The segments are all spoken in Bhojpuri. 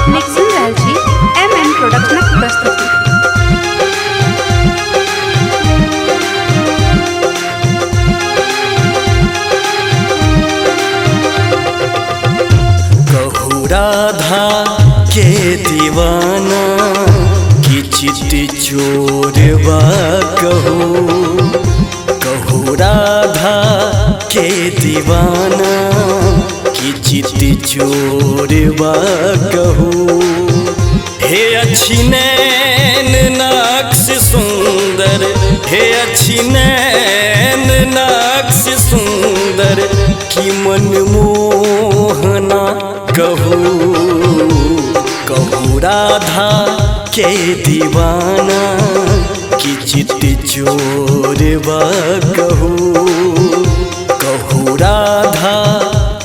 अपने सुन रहल छी MM प्रोडक्शनक प्रस्तुति। कहू राधा के दीवाना की चिट्ठी चोरवा कहू राधा के दीवाना की चिट्ठी चोरवा कहू। हे अच्छी नैन नाक्ष सुंदर, हे अच्छी नैन नाक्ष सुंदर की मन मोहना कहू राधा के दीवाना की चिट्ठी चोरवा कहू राधा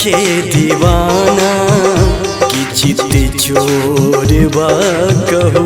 के दीवाना की चिट्ठी चोरवा कहू।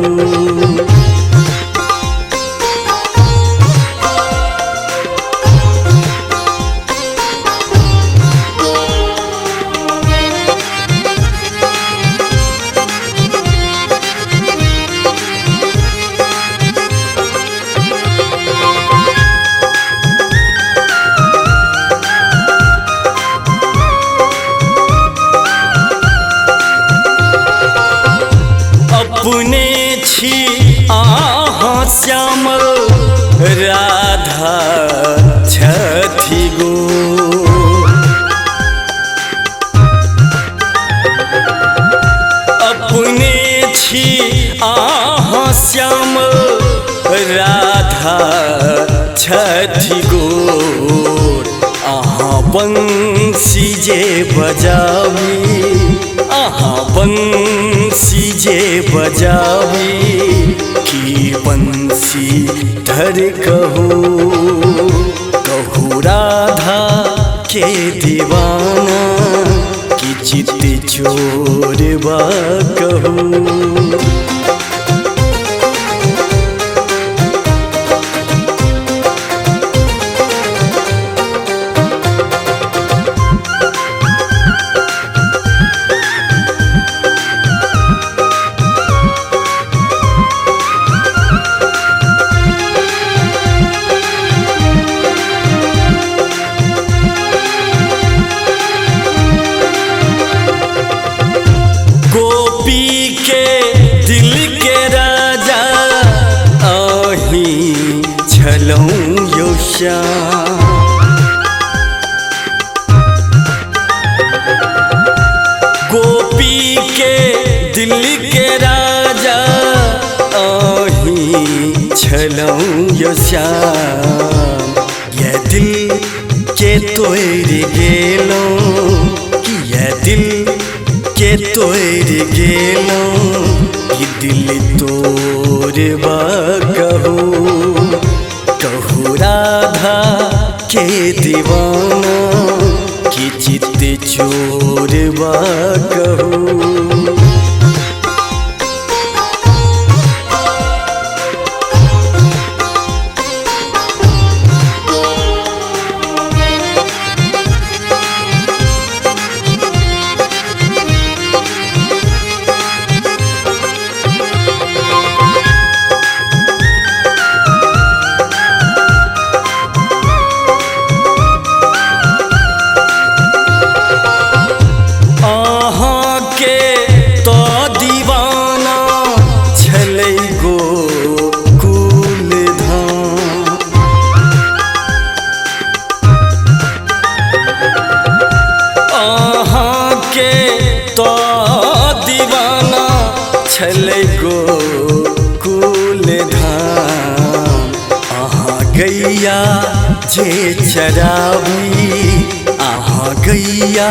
अपने छी आहाँ श्यामल राधा छथि गो। अपने छी आहाँ श्यामल राधा छथि गो। आहाँ बंसी जे बजावी, आहाँ बंसी जे बजावी की बंसी धर कहू राधा के दीवाना की चिट्ठी चोरवा कहू। गोपी के दिल के राजा आही छलऊं यो श्याम। गोपी के दिल के राजा आही छलऊं यो श्याम। ये दिल के तोड़ गेलऊं, ये दिल के तोड़ गेलऊं कि दिल तोरवा कहू राधा के दीवाना की चिट्ठी चोरवा कहू। छलै गोकुल धाम। आहाँ गैया जे चरावी, आहाँ गैया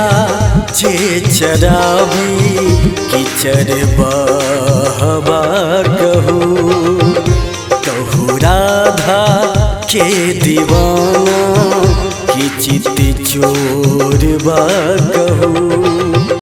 जे चरावी कि चरबहवा कहू राधा के दीवाना की चिट्ठी चोरवा कहू।